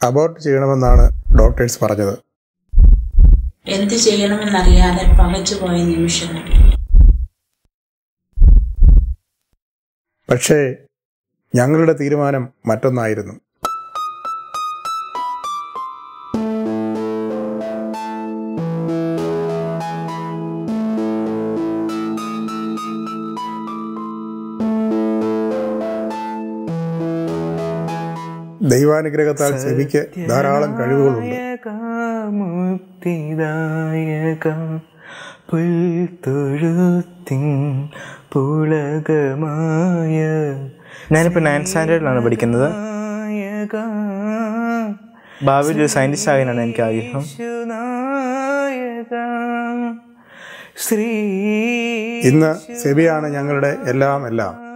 Abort ചെയ്യണമെന്നാണ് doctors പറഞ്ഞത്. എന്ത് ചെയ്യണമെന്നറിയാതെ പകച്ചുപോയ നിമിഷങ്ങൾ. പക്ഷേ ഞങ്ങളുടെ തീരുമാനം മറ്റൊന്നായിരുന്നു. ദൈവാനുഗ്രഹത്താൽ സെബിക്ക് ധാരാളം കഴിവുകളുണ്ട്. ഞാനിപ്പോൾ 9th സ്റ്റാൻഡേർഡിലാണ് പഠിക്കുന്നത്. ഭാവിയിൽ ഒരു സയൻറ്റിസ്റ്റ് ആകാനാണ് എനിക്ക് ആഗ്രഹം. ഇന്ന് സെബിയാണ് ഞങ്ങളുടെ എല്ലാം.